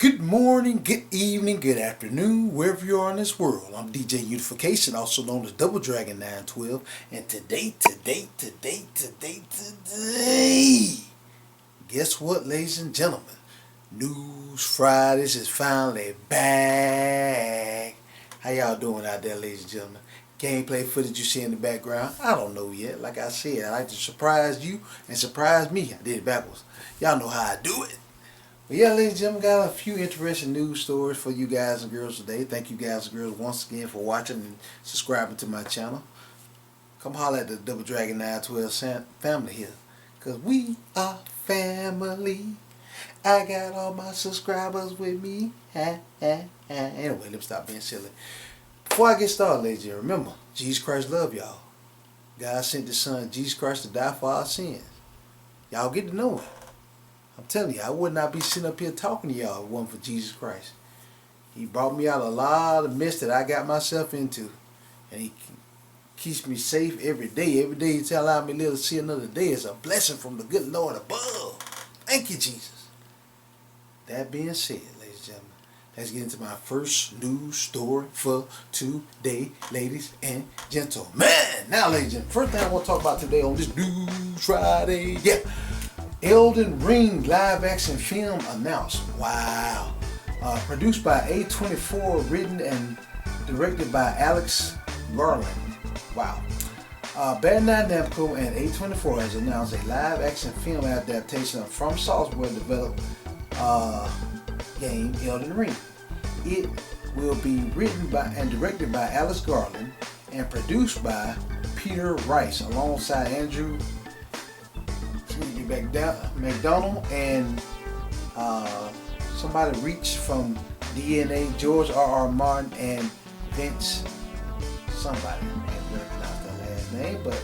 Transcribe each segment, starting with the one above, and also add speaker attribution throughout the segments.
Speaker 1: Good morning, good evening, good afternoon, wherever you are in this world. I'm DJ Unification, also known as Double Dragon 912, and today, guess what, ladies and gentlemen? News Fridays is finally back. How y'all doing out there, ladies and gentlemen? Gameplay footage you see in the background, I don't know yet. Like I said, I like to surprise you and surprise me. I did it backwards. Y'all know how I do it. But yeah, ladies and gentlemen, got a few interesting news stories for you guys and girls today. Thank you guys and girls once again for watching and subscribing to my channel. Come holler at the Double Dragon 912 family here, because we are family. I got all my subscribers with me. Anyway, let me stop being silly. Before I get started, ladies and gentlemen, remember, Jesus Christ love y'all. God sent His Son, Jesus Christ, to die for our sins. Y'all get to know Him. I'm telling you, I would not be sitting up here talking to y'all if it wasn't for Jesus Christ. He brought me out of a lot of mess that I got myself into. And He keeps me safe every day. Every day He's allowing me to live to see another day. It's a blessing from the good Lord above. Thank you, Jesus. That being said, ladies and gentlemen, let's get into my first news story for today, ladies and gentlemen. Now, ladies and gentlemen, first thing I want to talk about today on this News Friday, Elden Ring live action film announced. Wow. Produced by A24, written and directed by Alex Garland. Wow. Bandai Namco and A24 has announced a live action film adaptation of From Software developed game Elden Ring. It will be written by and directed by Alex Garland and produced by Peter Rice alongside Andrew McDonald and somebody reached from DNA, George R.R. Martin and Vince somebody. I can't pronounce that last name, but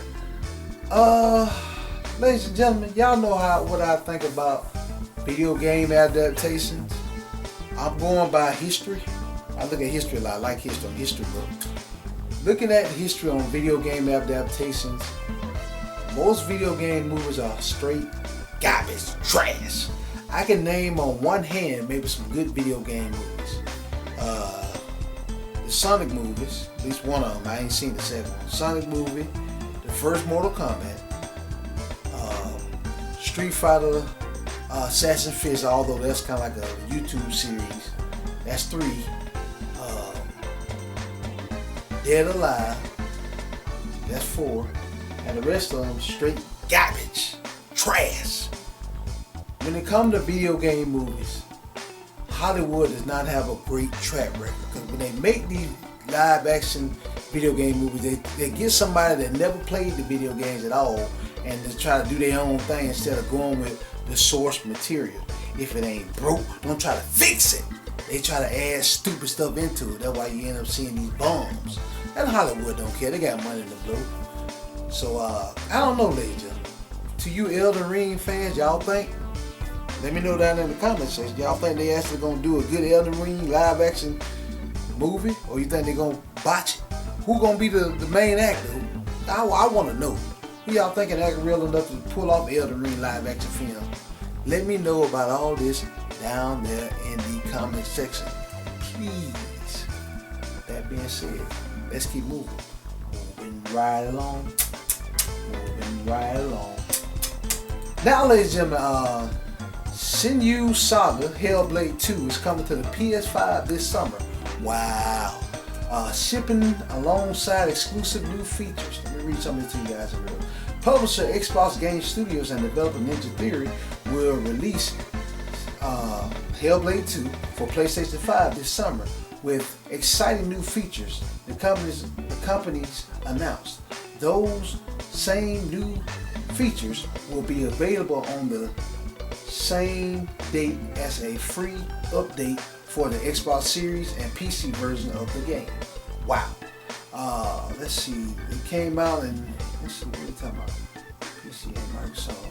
Speaker 1: ladies and gentlemen, y'all know what I think about video game adaptations. I'm going by history. I look at history a lot. I like history. I'm a history book. Looking at history on video game adaptations, most video game movies are straight garbage, trash. I can name on one hand maybe some good video game movies. The Sonic movies, at least one of them. I ain't seen the second one. Sonic movie, the first Mortal Kombat, Street Fighter, Assassin's Fist, although that's kind of like a YouTube series. That's 3. Dead or Alive, that's 4. And the rest of them straight garbage, trash. When it comes to video game movies, Hollywood does not have a great track record, because when they make these live action video game movies, they get somebody that never played the video games at all and they try to do their own thing instead of going with the source material. If it ain't broke, don't try to fix it. They try to add stupid stuff into it. That's why you end up seeing these bombs. And Hollywood don't care. They got money to blow. So, I don't know, ladies and gentlemen. To you Elden Ring fans, y'all think? Let me know down in the comments section. Y'all think they actually gonna do a good Elden Ring live action movie? Or you think they gonna botch it? Who gonna be the main actor? I want to know. Who y'all think can act real enough to pull off Elden Ring live action film? Let me know about all this down there in the comment section, please. That being said, let's keep moving. Moving right along. Now, ladies and gentlemen, Senyu Saga Hellblade 2 is coming to the PS5 this summer. Wow. Shipping alongside exclusive new features. Let me read something to you guys. Publisher Xbox Game Studios and developer Ninja Theory will release Hellblade 2 for PlayStation 5 this summer with exciting new features. The companies announced. Those same new features will be available on the same date as a free update for the Xbox Series and PC version of the game. Wow. Let's see. It came out and let's see what we're talking about. PC and Microsoft.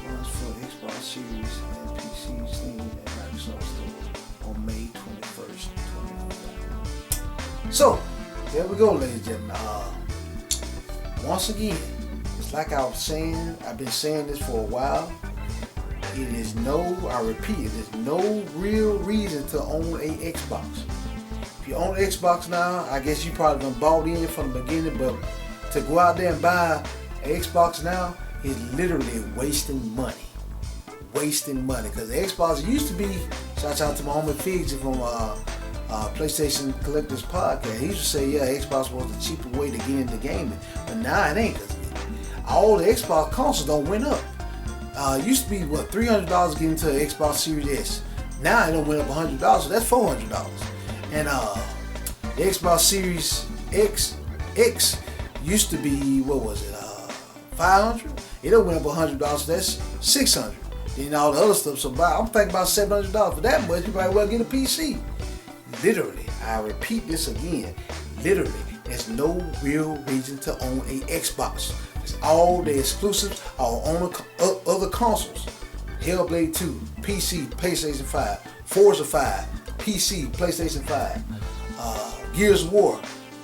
Speaker 1: Runs for the Xbox Series and PC, Steam, and Microsoft Store on May 21st, 2025. So, there we go, ladies and gentlemen. Once again, it's like I was saying, I've been saying this for a while. I repeat, there's no real reason to own a Xbox. If you own an Xbox now, I guess you probably done bought in from the beginning, but to go out there and buy an Xbox now is literally wasting money. Wasting money. Because the Xbox used to be, shout out to my homie Figs from PlayStation Collectors Podcast. He used to say, yeah, Xbox was the cheaper way to get into gaming. But now it ain't. Cause all the Xbox consoles don't went up. It used to be, $300 to get into an Xbox Series S. Now it don't went up $100, so that's $400. And the Xbox Series X used to be, $500? It don't went up $100, so that's $600. Then all the other stuff, so I'm thinking about $700 for that much. You might well get a PC. Literally, I repeat this again. Literally, there's no real reason to own a Xbox. It's all the exclusives are on other consoles. Hellblade 2, PC, PlayStation 5, Forza 5, PC, PlayStation 5, Gears of War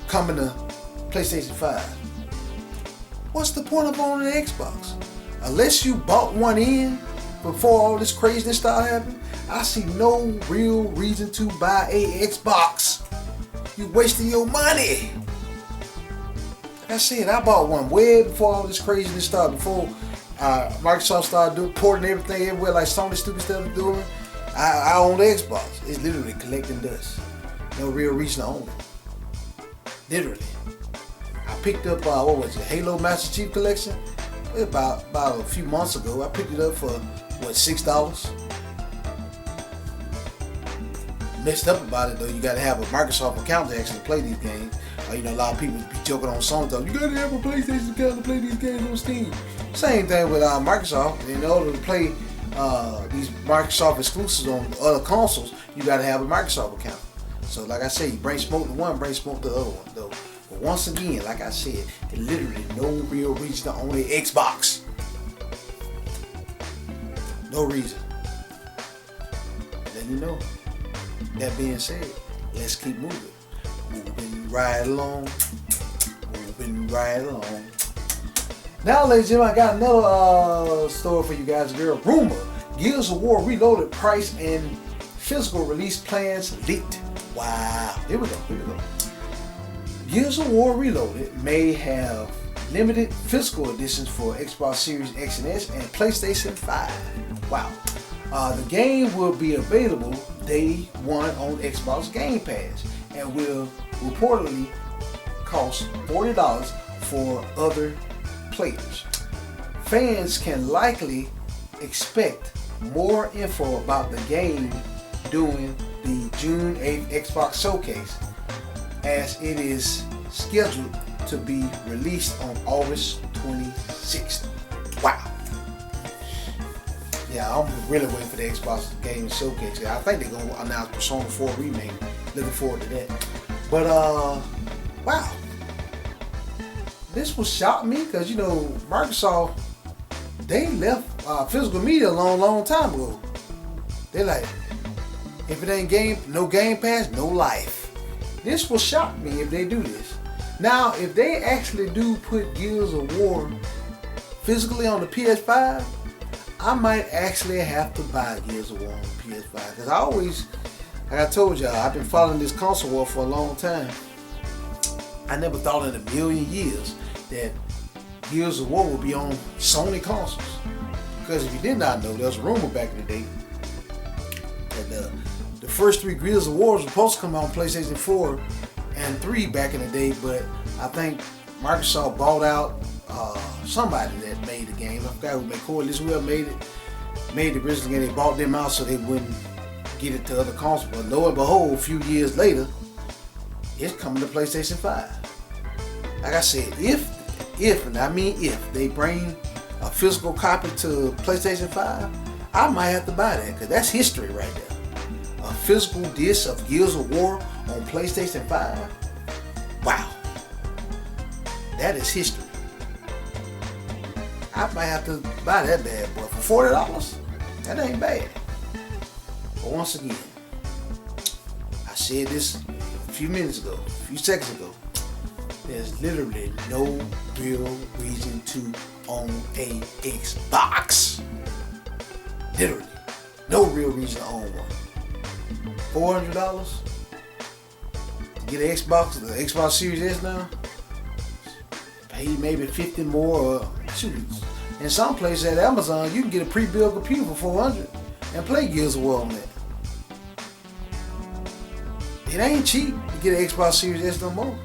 Speaker 1: coming to PlayStation 5. What's the point of owning an Xbox? Unless you bought one in before all this craziness started happening, I see no real reason to buy a Xbox. You wasting your money. Like I said, I bought one way before all this craziness started. Before Microsoft started porting everything everywhere like Sony stupid stuff is doing. I own the Xbox. It's literally collecting dust. No real reason to own it. Literally. I picked up Halo Master Chief Collection about a few months ago. I picked it up for $6. Messed up about it though, you gotta have a Microsoft account to actually play these games. A lot of people be joking on Sony though, you gotta have a PlayStation account to play these games on Steam. Same thing with Microsoft. In order to play these Microsoft exclusives on other consoles, you gotta have a Microsoft account. So like I said, you bring smoke to one, bring smoke to the other one though. But once again, like I said, there's literally no real reason to own an Xbox. No reason. Let you know. That being said, let's keep moving. Moving right along. Moving right along. Now, ladies and gentlemen, I got another story for you guys. Girl, rumor: Gears of War Reloaded price and physical release plans leaked. Wow. Here we go. Gears of War Reloaded may have limited physical editions for Xbox Series X and S and PlayStation 5. Wow. The game will be available day one on Xbox Game Pass and will reportedly cost $40 for other players. Fans can likely expect more info about the game during the June 8th Xbox Showcase, as it is scheduled to be released on August 26th. Wow. Yeah, I'm really waiting for the Xbox Game Showcase. I think they're going to announce Persona 4 Remake. Looking forward to that. But, wow. This will shock me because, Microsoft, they left physical media a long time ago. They're like, if it ain't no Game Pass, no life. This will shock me if they do this. Now, if they actually do put Gears of War physically on the PS5, I might actually have to buy Gears of War on the PS5. Because I always, like I told y'all, I've been following this console war for a long time. I never thought in a million years that Gears of War would be on Sony consoles. Because if you did not know, there was a rumor back in the day that the first three Gears of War were supposed to come out on PlayStation 4 and 3 back in the day, but I think Microsoft bought out somebody that made the game. I forgot who made Coalition. Whoever made the original game, they bought them out so they wouldn't get it to other consoles. But lo and behold, a few years later, it's coming to PlayStation 5. Like I said, if they bring a physical copy to PlayStation 5, I might have to buy that because that's history right there. A physical disc of Gears of War on PlayStation 5. Wow. That is history. I might have to buy that bad boy for $40. That ain't bad. But once again, I said this a few seconds ago. There's literally no real reason to own a Xbox. Literally. No real reason to own one. $400? Get an Xbox, the Xbox Series S now? Pay maybe 50 more or shoot. In some places at Amazon, you can get a pre-built computer for $400 and play Gears of War on that. It ain't cheap to get an Xbox Series S no more.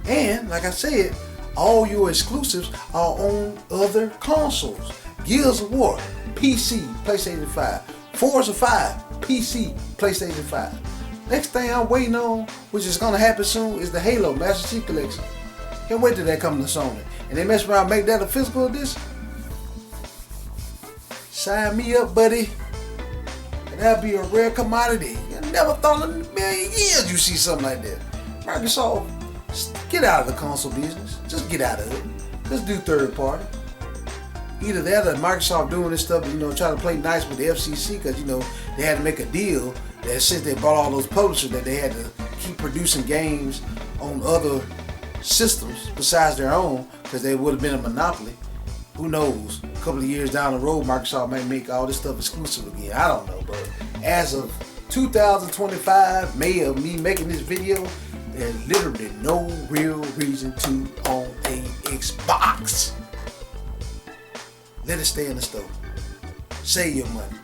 Speaker 1: And, like I said, all your exclusives are on other consoles. Gears of War, PC, PlayStation 5. Forza 5, PC, PlayStation 5. Next thing I'm waiting on, which is going to happen soon, is the Halo Master Chief Collection. Can't wait till that comes to Sony. And they mess around and make that a physical edition. Sign me up, buddy. That'll be a rare commodity. You never thought in a million years you see something like that. Microsoft, get out of the console business. Just get out of it. Just do third party. Either that or Microsoft doing this stuff, trying to play nice with the FCC because, they had to make a deal that since they bought all those publishers that they had to keep producing games on other systems besides their own because they would have been a monopoly. Who knows? A couple of years down the road, Microsoft might make all this stuff exclusive again. I don't know, but as of 2025, May of me making this video, there's literally no real reason to own a Xbox. Let it stay in the store. Save your money.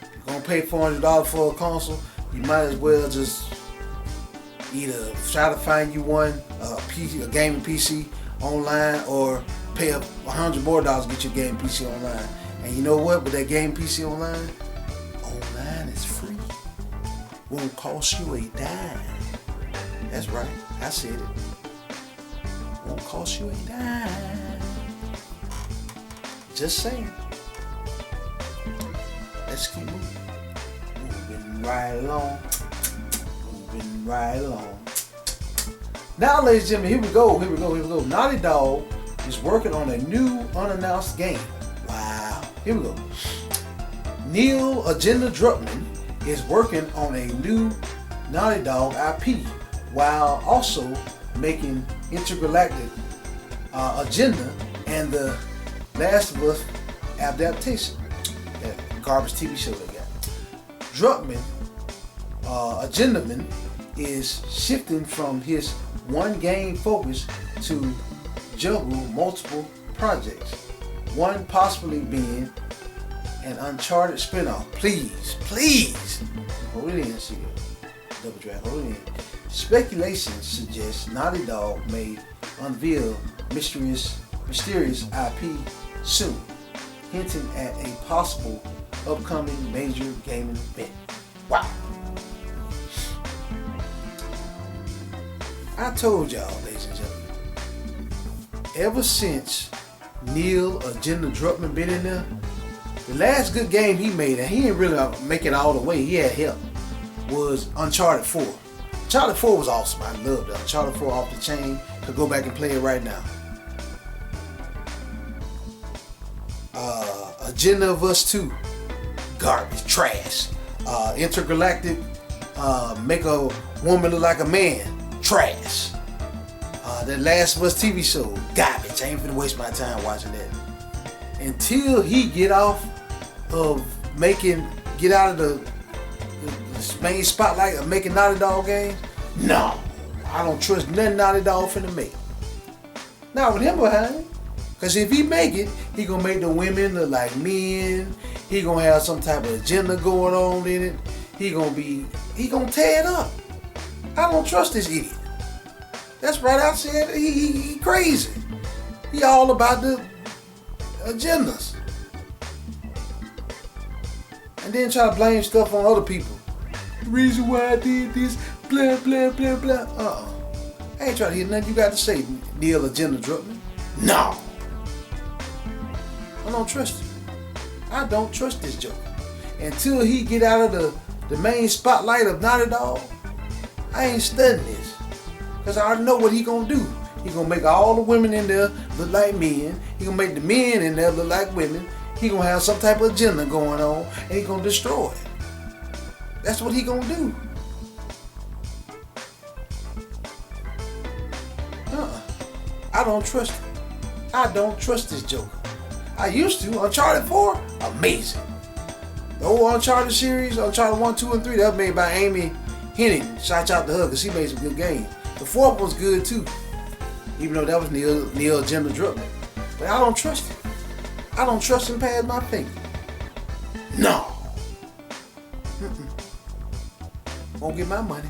Speaker 1: If you're gonna pay $400 for a console, you might as well just either try to find you one, a gaming PC online, or pay up $100 more to get your game PC online. And you know what? With that game PC online is free. Won't cost you a dime. That's right. I said it. Won't cost you a dime. Just saying. Let's keep moving. Moving right along. Moving right along. Now, ladies and gentlemen, here we go. Naughty Dog is working on a new unannounced game. Wow. Here we go. Neil Agenda Druckmann is working on a new Naughty Dog IP while also making Intergalactic Agenda and the Last of Us adaptation. That garbage TV show they got. Druckmann, Agendaman, is shifting from his one game focus to juggle multiple projects, one possibly being an Uncharted spinoff. Please, hold it in, see it. Double drag, hold it in. Speculation suggests Naughty Dog may unveil mysterious IP soon, hinting at a possible upcoming major gaming event. Wow. I told y'all, ladies and gentlemen, ever since Neil Agenda Druckmann been in there, the last good game he made, and he didn't really make it all the way, he had help, was Uncharted 4. Uncharted 4 was awesome. I loved it. Uncharted 4 off the chain. Could go back and play it right now. Agenda of Us 2, garbage, trash. Intergalactic, make a woman look like a man, trash. That Last of Us TV show, garbage. I ain't finna waste my time watching that. Until he get out of the main spotlight of making Naughty Dog games, no, I don't trust nothing Naughty Dog finna make. Not with him behind. Because if he make it, he gonna make the women look like men. He gonna have some type of agenda going on in it. He gonna tear it up. I don't trust this idiot. That's right, I said he crazy. He all about the agendas. And then try to blame stuff on other people. The reason why I did this, blah, blah, blah, blah. I ain't trying to hear nothing you got to say, Neil Agenda Druckmann. No. I don't trust him. I don't trust this joker. Until he get out of the main spotlight of Naughty Dog, I ain't studying this. Because I already know what he gonna do. He gonna make all the women in there look like men. He gonna make the men in there look like women. He gonna have some type of agenda going on, and he gonna destroy it. That's what he gonna do. I don't trust him. I don't trust this joker. I used to. Uncharted 4, amazing. The old Uncharted series, Uncharted 1, 2, and 3, that was made by Amy Hennig. Shout out to her because she made some good games. The fourth was good too, even though that was Neil Gaiman Druckmann. But I don't trust him. I don't trust him past my finger. No. Won't get my money.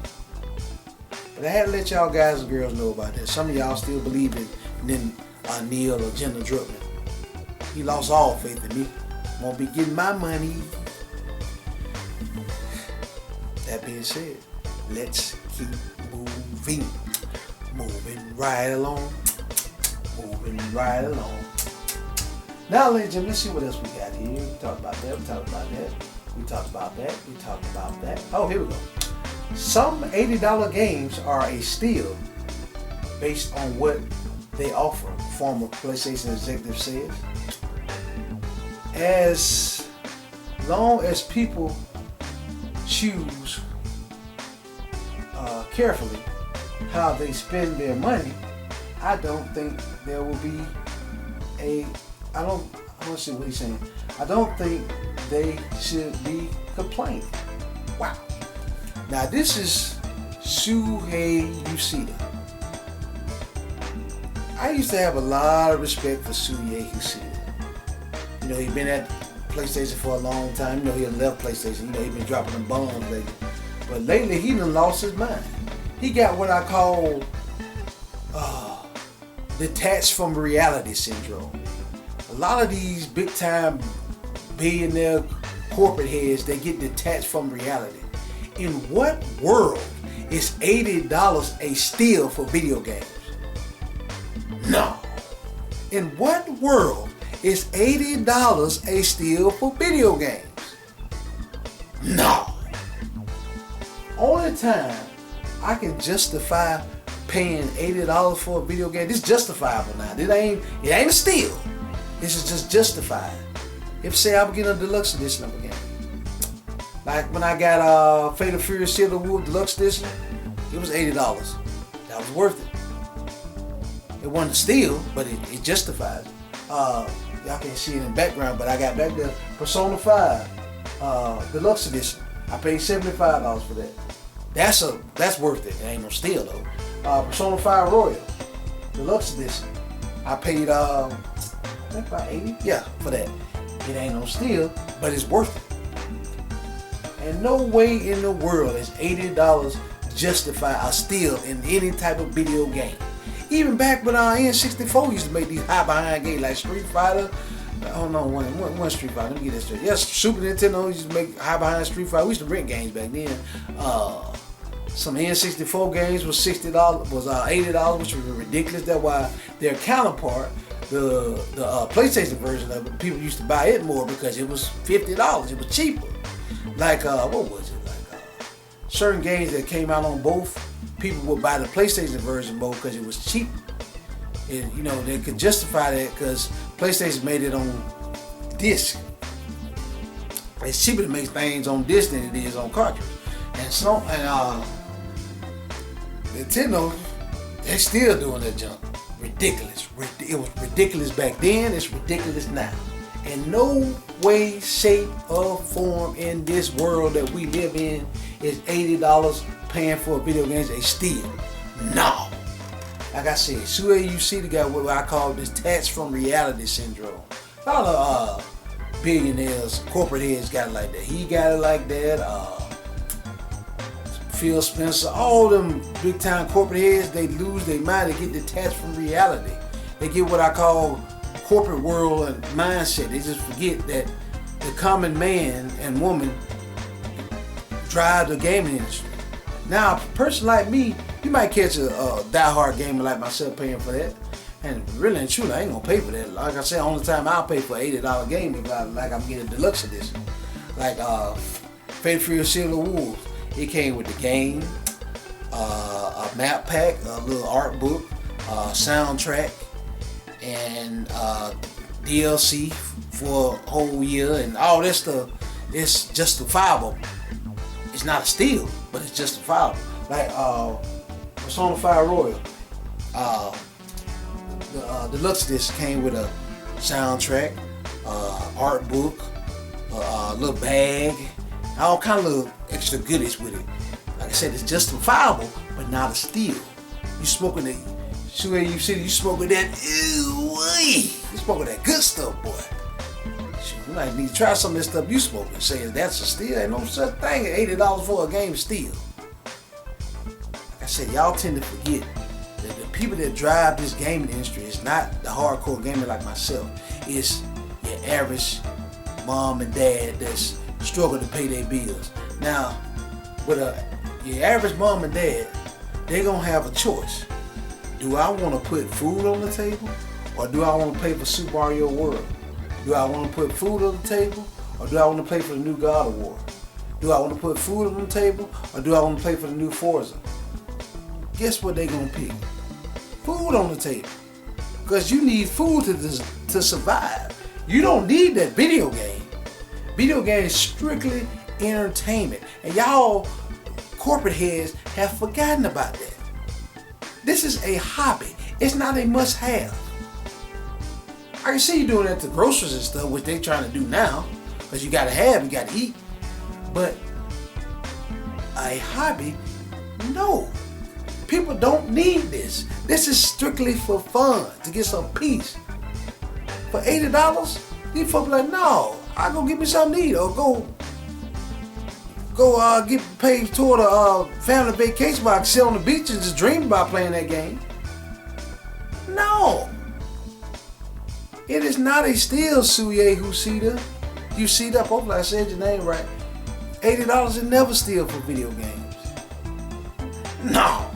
Speaker 1: But I had to let y'all guys and girls know about that. Some of y'all still believe in Neil or Gaiman Druckmann. He lost all faith in me. Won't be getting my money. That being said, let's keep moving. Moving right along. Moving right along. Now, ladies and gentlemen, let's see what else we got here. We talked about that. We talked about that. We talked about that. We talked about that. Oh, here we go. Some $80 games are a steal based on what they offer, former PlayStation executive says. As long as people choose carefully how they spend their money, I don't think there will be I don't see what he's saying. I don't think they should be complaining. Wow. Now this is Shuhei Yoshida. I used to have a lot of respect for Shuhei Yoshida. You know, he's been at PlayStation for a long time. You know, he had left PlayStation. You know, he's been dropping them bombs lately. But lately, he done lost his mind. He got what I call detached from reality syndrome. A lot of these big-time billionaire corporate heads, they get detached from reality. In what world is $80 a steal for video games? No. In what world is $80 a steal for video games? No. Only time I can justify paying $80 for a video game, this is justifiable now. It ain't a steal. This is just justified. If say I'm getting a deluxe edition of a game. Like when I got Fatal Fury Seal of Wolf Deluxe Edition, it was $80. That was worth it. It wasn't a steal, but it justifies it. Y'all can't see it in the background, but I got back there Persona 5 Deluxe Edition. I paid $75 for that. That's worth it. It ain't no steal though. Persona 5 Royal Deluxe Edition. I paid I think about $80. Yeah, for that. It ain't no steal, but it's worth it. And no way in the world is $80 justify a steal in any type of video game. Even back when N64 used to make these high behind games like Street Fighter. Oh no, one Street Fighter. Let me get that straight. Yes, Super Nintendo used to make high behind Street Fighter. We used to rent games back then. Some N64 games was $60, was $80, which was ridiculous. That's why their counterpart, the PlayStation version of it, people used to buy it more because it was $50. It was cheaper. Like what was it? Like certain games that came out on both, people would buy the PlayStation version more because it was cheap. And you know they could justify that because PlayStation made it on disc. It's cheaper to make things on disc than it is on cartridge. And Nintendo, they're still doing that junk. Ridiculous. It was ridiculous back then. It's ridiculous now. In no way, shape, or form in this world that we live in is $80 paying for a video game a steal. No. Like I said, Shuhei Yoshida got what I call detached from reality syndrome. A lot of billionaires, corporate heads got it like that. He got it like that. Phil Spencer, all them big time corporate heads, they lose their mind. They get detached from reality. They get what I call corporate world and mindset. They just forget that the common man and woman drive the gaming industry. Now, a person like me, you might catch a die-hard gamer like myself paying for that. And really and truly, I ain't gonna pay for that. Like I said, only time I'll pay for $80 game if I'm getting a deluxe edition. Like Fatal Fury Seal of Wolves. It came with the game, a map pack, a little art book, soundtrack, and DLC for a whole year, and all this stuff. It's justifiable. It's not a steal, but it's justifiable. Like Persona 5 Royal, the deluxe disc came with a soundtrack, art book, a little bag, all kind of little extra goodies with it. Like I said, it's justifiable, but not a steal. You smoking that Shuhei Yoshida, you smoking that, you smoking that good stuff, boy. You might need to try some of this stuff you smoking. Saying that's a steal. Ain't no such thing. $80 for a game steal. Like I said, y'all tend to forget that the people that drive this gaming industry is not the hardcore gamer like myself. It's your average mom and dad that's struggling to pay their bills. Now, with your average mom and dad, they're gonna have a choice. Do I want to put food on the table, or do I want to pay for Super Mario World? Do I want to put food on the table, or do I want to pay for the new God of War? Do I want to put food on the table, or do I want to pay for the new Forza? Guess what they're going to pick? Food on the table. Because you need food to survive. You don't need that video game. Video game is strictly entertainment. And y'all corporate heads have forgotten about that. This is a hobby. It's not a must-have. I can see you doing that to groceries and stuff, which they're trying to do now, because you gotta have, you gotta eat. But a hobby, no. People don't need this. This is strictly for fun, to get some peace. For $80, these folks like, no, I go get me something to eat, or go get paid toward a family vacation while I sit on the beach and just dream about playing that game. No. It is not a steal, Shuhei Yoshida. Yoshida, hopefully I said your name right. $80 is never steal for video games. No.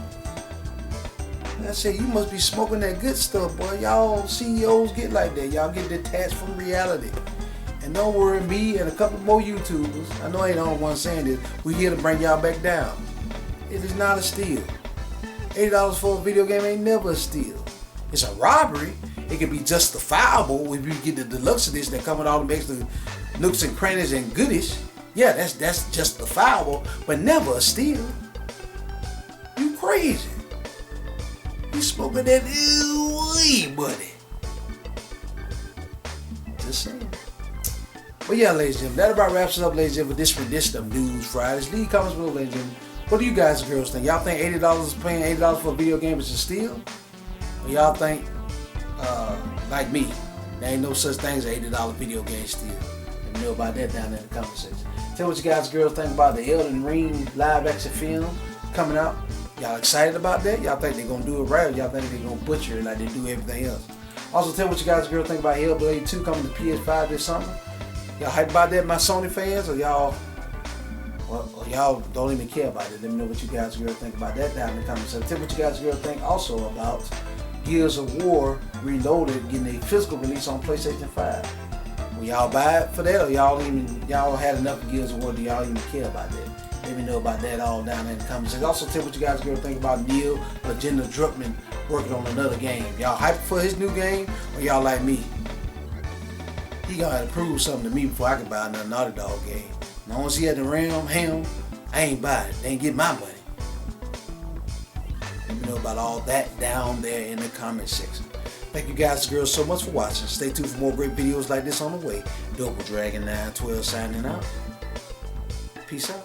Speaker 1: I said, you must be smoking that good stuff, boy. Y'all CEOs get like that. Y'all get detached from reality. And don't worry, me and a couple more YouTubers, I know I ain't the only one saying this, we here to bring y'all back down. It is not a steal. $80 for a video game ain't never a steal. It's a robbery. It can be justifiable if you get the deluxe edition that come with all the extra nooks and crannies and goodies. Yeah, that's justifiable, but never a steal. You crazy. You smoking that weed, buddy. Just saying. But yeah, ladies and gentlemen, that about wraps it up, ladies and gentlemen, this rendition of News Fridays. Leave comments below, ladies and gentlemen. What do you guys and girls think? Y'all think paying $80 for a video game is a steal? Or y'all think, like me, there ain't no such thing as an $80 video game steal? Let me know about that down in the comment section. Tell what you guys and girls think about the Elden Ring live action film coming out. Y'all excited about that? Y'all think they're going to do it right, or y'all think they're going to butcher it like they do everything else? Also, tell what you guys and girls think about Hellblade 2 coming to PS5 this summer. Y'all hyped about that, my Sony fans, or y'all don't even care about it? Let me know what you guys and girls think about that down in the comments section. Tell what you guys and girls think also about Gears of War Reloaded getting a physical release on PlayStation 5. Will y'all buy it for that, or y'all had enough of Gears of War? Do y'all even care about that? Let me know about that all down in the comments section. Also, tell what you guys and girls think about Neil Legenda Druckmann working on another game. Y'all hyped for his new game, or y'all like me? He gotta prove something to me before I can buy another Naughty Dog game. As long as he had the realm, I ain't buying it. They ain't get my money. Let me know about all that down there in the comment section. Thank you guys and girls so much for watching. Stay tuned for more great videos like this on the way. Double Dragon 912 signing out. Peace out.